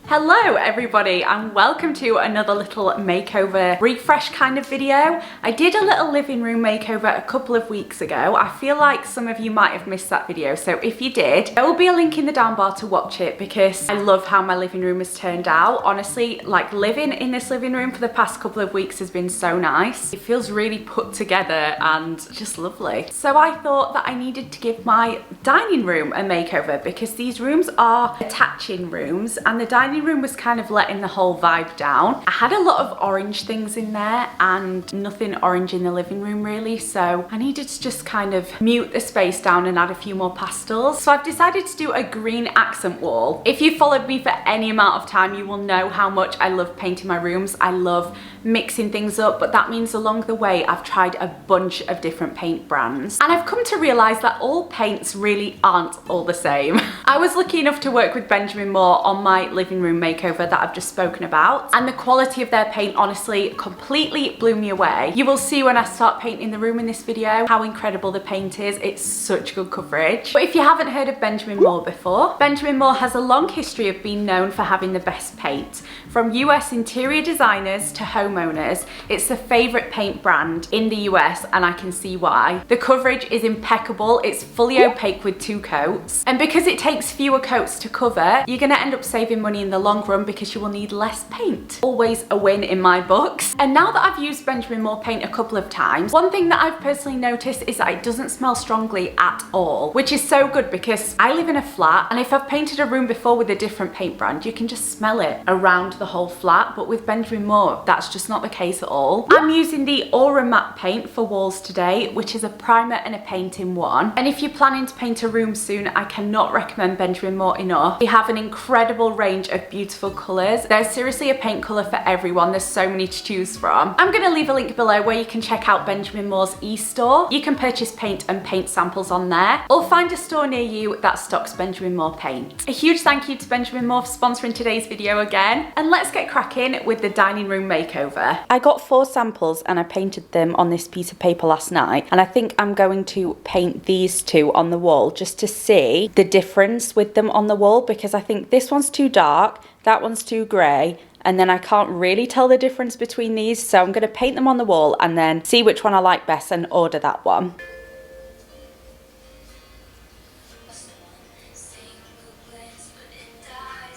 Hello everybody and welcome to another little makeover refresh kind of video. I did a little living room makeover a couple of weeks ago. I feel like some of you might have missed that video, so if you did, there will be a link in the down bar to watch it because I love how my living room has turned out. Honestly, like living in this living room for the past couple of weeks has been so nice. It feels really put together and just lovely. So I thought that I needed to give my dining room a makeover because these rooms are attaching rooms and the dining room was kind of letting the whole vibe down. I had a lot of orange things in there and nothing orange in the living room really, so I needed to just kind of mute the space down and add a few more pastels. So I've decided to do a green accent wall. If you've followed me for any amount of time, you will know how much I love painting my rooms. I love mixing things up, but that means along the way I've tried a bunch of different paint brands and I've come to realize that all paints really aren't all the same. I was lucky enough to work with Benjamin Moore on my living room makeover that I've just spoken about, and the quality of their paint honestly completely blew me away. You will see when I start painting the room in this video how incredible the paint is. It's such good coverage. But if you haven't heard of Benjamin Moore before, Benjamin Moore has a long history of being known for having the best paint. From US interior designers to homeowners, it's the favorite paint brand in the US and I can see why. The coverage is impeccable, it's fully opaque with 2 coats, and because it takes fewer coats to cover, you're gonna end up saving money in the long run because you will need less paint. Always a win in my books. And now that I've used Benjamin Moore paint a couple of times, one thing that I've personally noticed is that it doesn't smell strongly at all, which is so good because I live in a flat and if I've painted a room before with a different paint brand, you can just smell it around the whole flat, but with Benjamin Moore, that's just not the case at all. I'm using the Aura Matte paint for walls today, which is a primer and a paint in one. And if you're planning to paint a room soon, I cannot recommend Benjamin Moore enough. They have an incredible range of beautiful colours. There's seriously a paint colour for everyone. There's so many to choose from. I'm going to leave a link below where you can check out Benjamin Moore's e-store. You can purchase paint and paint samples on there, or find a store near you that stocks Benjamin Moore paint. A huge thank you to Benjamin Moore for sponsoring today's video again, and let's get cracking with the dining room makeover. I got 4 samples and I painted them on this piece of paper last night, and I think I'm going to paint these 2 on the wall just to see the difference with them on the wall, because I think this one's too dark, that one's too grey, and then I can't really tell the difference between these, so I'm going to paint them on the wall and then see which one I like best and order that one.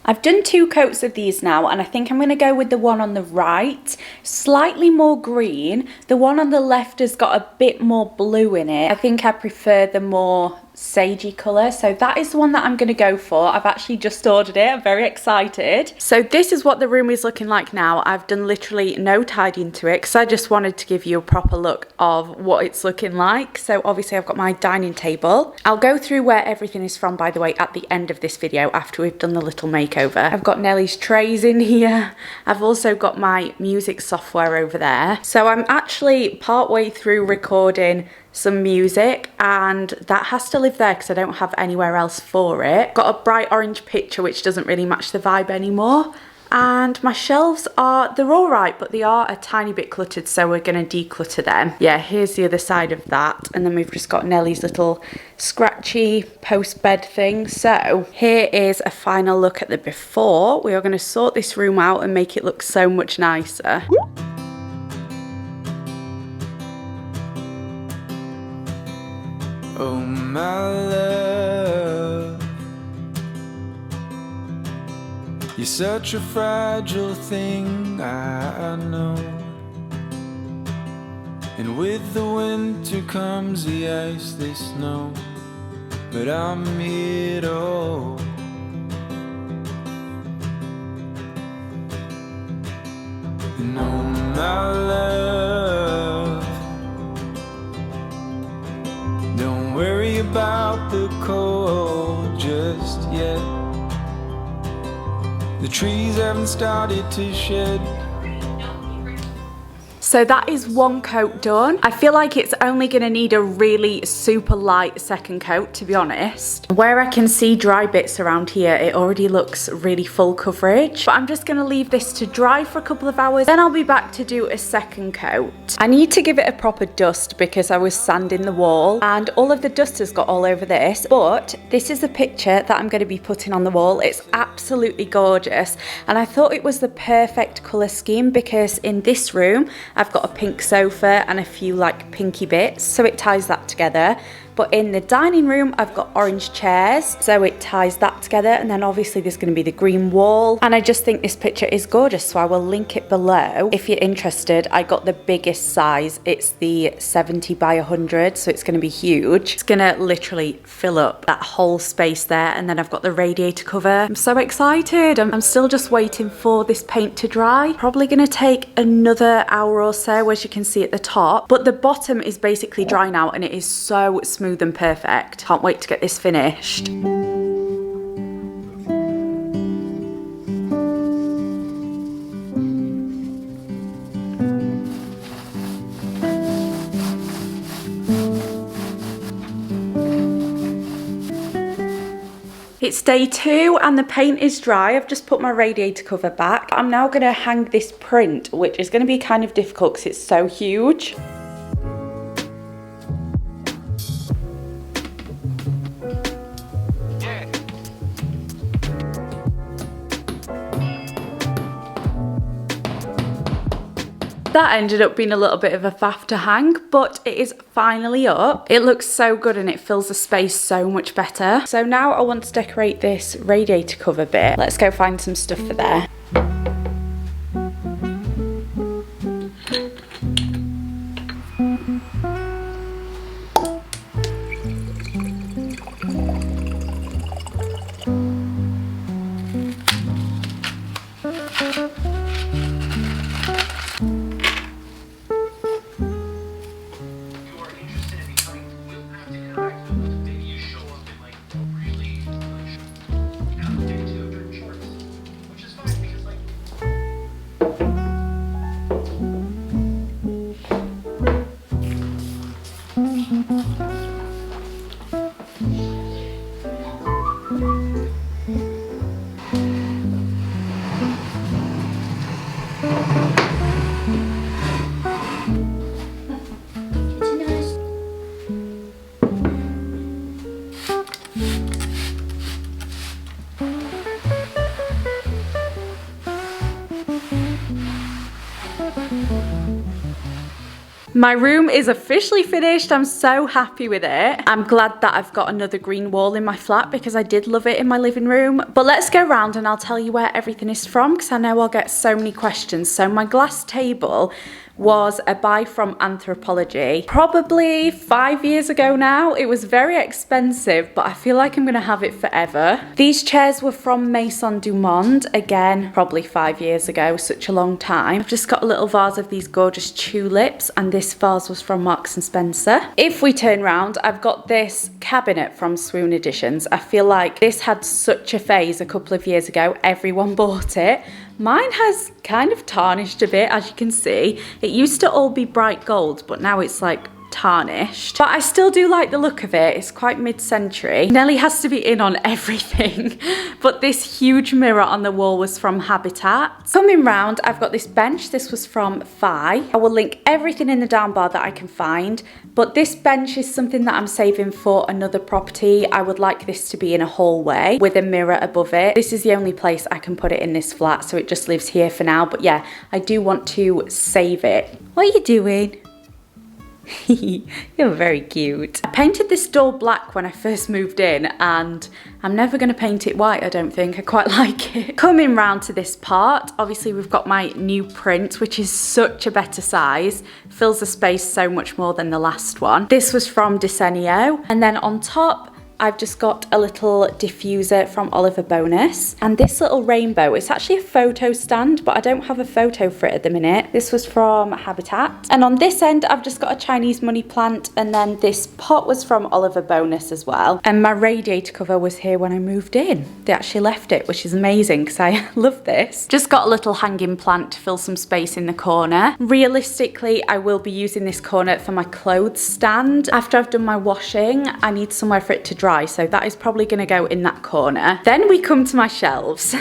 I've done 2 coats of these now and I think I'm going to go with the one on the right, slightly more green. The one on the left has got a bit more blue in it. I think I prefer the more sagey colour, so that is the one that I'm going to go for. I've actually just ordered it, I'm very excited. So this is what the room is looking like now. I've done literally no tidying to it because I just wanted to give you a proper look of what it's looking like. So obviously I've got my dining table. I'll go through where everything is from, by the way, at the end of this video after we've done the little makeover. I've got Nellie's trays in here. I've also got my music software over there. So I'm actually partway through recording some music and that has to live there because I don't have anywhere else for it. Got a bright orange picture which doesn't really match the vibe anymore, and my shelves they're all right, but they are a tiny bit cluttered, so we're going to declutter them. Yeah, here's the other side of that, and then we've just got Nellie's little scratchy post bed thing. So here is a final look at the before. We are going to sort this room out and make it look so much nicer. Oh my love, you're such a fragile thing, I know. And with the winter comes the ice, the snow, but I'm here to hold. And oh my love, don't worry about the cold just yet. The trees haven't started to shed. So that is one coat done. I feel like it's only going to need a really super light second coat, to be honest. Where I can see dry bits around here, it already looks really full coverage. But I'm just going to leave this to dry for a couple of hours, then I'll be back to do a second coat. I need to give it a proper dust because I was sanding the wall and all of the dust has got all over this. But this is the picture that I'm going to be putting on the wall. It's absolutely gorgeous, and I thought it was the perfect colour scheme because in this room I've got a pink sofa and a few like pinky bits, so it ties that together. But in the dining room, I've got orange chairs, so it ties that together. And then obviously there's going to be the green wall. And I just think this picture is gorgeous, so I will link it below. If you're interested, I got the biggest size. It's the 70 by 100, so it's going to be huge. It's going to literally fill up that whole space there. And then I've got the radiator cover. I'm so excited. I'm still just waiting for this paint to dry. Probably going to take another hour or so, as you can see at the top. But the bottom is basically dry now, and it is so smooth and perfect. Can't wait to get this finished. It's day 2 and the paint is dry. I've just put my radiator cover back. I'm now going to hang this print, which is going to be kind of difficult because it's so huge. That ended up being a little bit of a faff to hang, but it is finally up. It looks so good and it fills the space so much better. So now I want to decorate this radiator cover bit. Let's go find some stuff for there. My room is officially finished. I'm so happy with it. I'm glad that I've got another green wall in my flat because I did love it in my living room. But let's go around and I'll tell you where everything is from because I know I'll get so many questions. So my glass table was a buy from Anthropology probably 5 years ago now. It was very expensive, but I feel like I'm gonna have it forever. These chairs were from Maison du Monde, again probably 5 years ago, such a long time. I've just got a little vase of these gorgeous tulips, and this vase was from Marks and Spencer. If we turn around, I've got this cabinet from Swoon Editions. I feel like this had such a phase a couple of years ago. Everyone bought it. Mine has kind of tarnished a bit, as you can see. It used to all be bright gold, but now it's like tarnished. But I still do like the look of it. It's quite mid-century. Nelly has to be in on everything. But this huge mirror on the wall was from Habitat. Coming round, I've got this bench. This was from Fi. I will link everything in the down bar that I can find. But this bench is something that I'm saving for another property. I would like this to be in a hallway with a mirror above it. This is the only place I can put it in this flat, so it just lives here for now. But yeah, I do want to save it. What are you doing? You're very cute. I painted this door black when I first moved in, and I'm never going to paint it white, I don't think. I quite like it. Coming round to this part, obviously we've got my new print, which is such a better size. Fills the space so much more than the last one. This was from Desenio. And then on top, I've just got a little diffuser from Oliver Bonus. And this little rainbow, it's actually a photo stand, but I don't have a photo for it at the minute. This was from Habitat. And on this end, I've just got a Chinese money plant. And then this pot was from Oliver Bonus as well. And my radiator cover was here when I moved in. They actually left it, which is amazing because I love this. Just got a little hanging plant to fill some space in the corner. Realistically, I will be using this corner for my clothes stand. After I've done my washing, I need somewhere for it to dry, so that is probably going to go in that corner. Then we come to my shelves.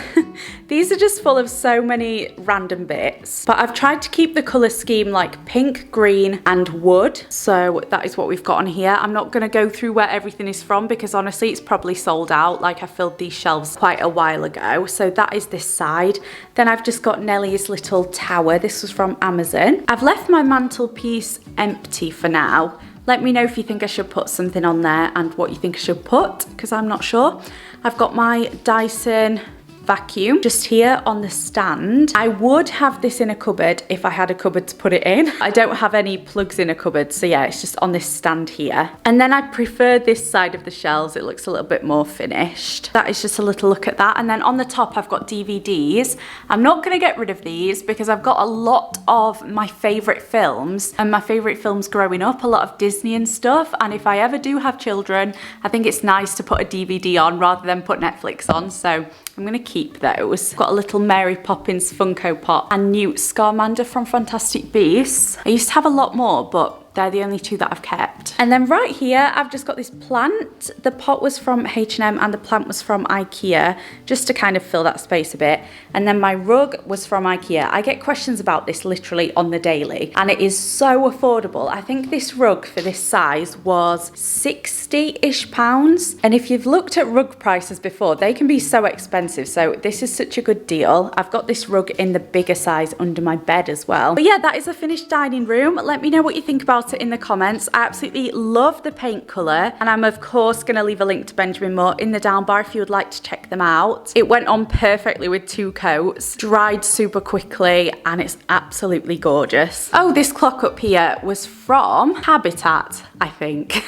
These are just full of so many random bits, but I've tried to keep the colour scheme like pink, green and wood, so that is what we've got on here. I'm not going to go through where everything is from because honestly it's probably sold out. Like, I filled these shelves quite a while ago, so that is this side. Then I've just got Nellie's little tower. This was from Amazon. I've left my mantelpiece empty for now. Let me know if you think I should put something on there and what you think I should put, because I'm not sure. I've got my Dyson vacuum just here on the stand. I would have this in a cupboard if I had a cupboard to put it in. I don't have any plugs in a cupboard, so yeah, it's just on this stand here. And then I prefer this side of the shelves. It looks a little bit more finished. That is just a little look at that. And then on the top, I've got DVDs. I'm not going to get rid of these because I've got a lot of my favourite films and my favourite films growing up, a lot of Disney and stuff. And if I ever do have children, I think it's nice to put a DVD on rather than put Netflix on. So I'm going to keep those. Got a little Mary Poppins Funko Pop and Newt Scamander from Fantastic Beasts. I used to have a lot more, but they're the only two that I've kept. And then right here, I've just got this plant. The pot was from H&M and the plant was from IKEA, just to kind of fill that space a bit. And then my rug was from IKEA. I get questions about this literally on the daily, and it is so affordable. I think this rug for this size was 60-ish pounds. And if you've looked at rug prices before, they can be so expensive. So this is such a good deal. I've got this rug in the bigger size under my bed as well. But yeah, that is a finished dining room. Let me know what you think about it in the comments. I absolutely love the paint colour, and I'm of course going to leave a link to Benjamin Moore in the down bar if you would like to check them out. It went on perfectly with 2 coats, dried super quickly, and it's absolutely gorgeous. Oh, this clock up here was from Habitat, I think.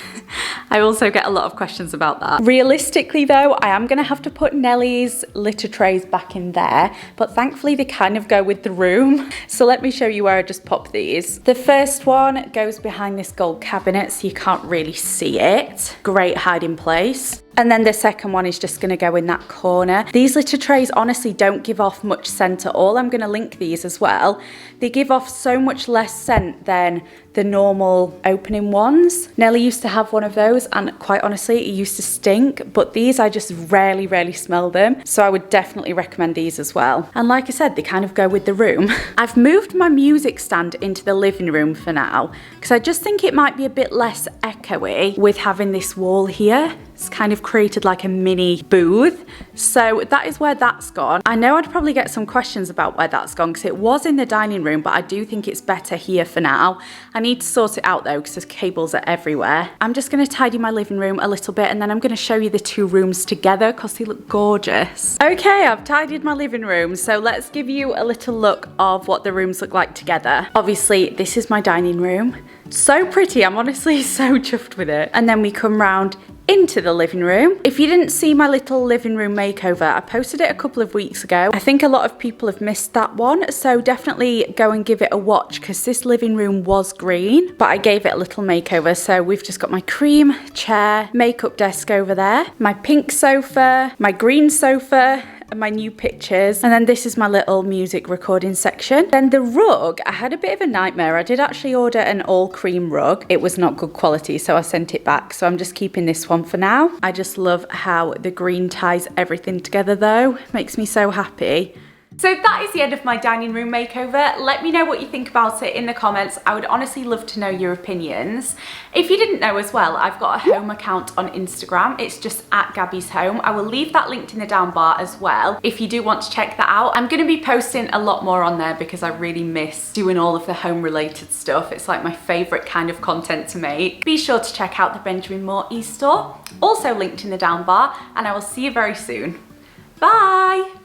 I also get a lot of questions about that. Realistically though, I am going to have to put Nellie's litter trays back in there, but thankfully they kind of go with the room. So let me show you where I just popped these. The first one goes behind this gold cabinet so you can't really see it. Great hiding place. And then the second one is just going to go in that corner. These litter trays honestly don't give off much scent at all. I'm going to link these as well. They give off so much less scent than the normal opening ones. Nellie used to have one of those, and quite honestly, it used to stink, but these I just rarely smell them. So I would definitely recommend these as well. And like I said, they kind of go with the room. I've moved my music stand into the living room for now, because I just think it might be a bit less echoey with having this wall here. It's kind of created like a mini booth. So that is where that's gone. I know I'd probably get some questions about where that's gone because it was in the dining room, but I do think it's better here for now. I need to sort it out though because there's cables are everywhere. I'm just going to tidy my living room a little bit, and then I'm going to show you the 2 rooms together because they look gorgeous. Okay, I've tidied my living room, so let's give you a little look of what the rooms look like together. Obviously, this is my dining room. So pretty, I'm honestly so chuffed with it. And then we come round into the living room. If you didn't see my little living room makeover, I posted it a couple of weeks ago. I think a lot of people have missed that one, so definitely go and give it a watch because this living room was green, but I gave it a little makeover. So we've just got my cream chair, makeup desk over there, my pink sofa, my green sofa, and my new pictures, and then this is my little music recording section. Then the rug, I had a bit of a nightmare. I did actually order an all cream rug. It was not good quality, so I sent it back. So I'm just keeping this one for now. I just love how the green ties everything together though. Makes me so happy. So that is the end of my dining room makeover. Let me know what you think about it in the comments. I would honestly love to know your opinions. If you didn't know as well, I've got a home account on Instagram. It's just at Gabby's Home. I will leave that linked in the down bar as well if you do want to check that out. I'm going to be posting a lot more on there because I really miss doing all of the home related stuff. It's like my favourite kind of content to make. Be sure to check out the Benjamin Moore e-store, also linked in the down bar, and I will see you very soon. Bye!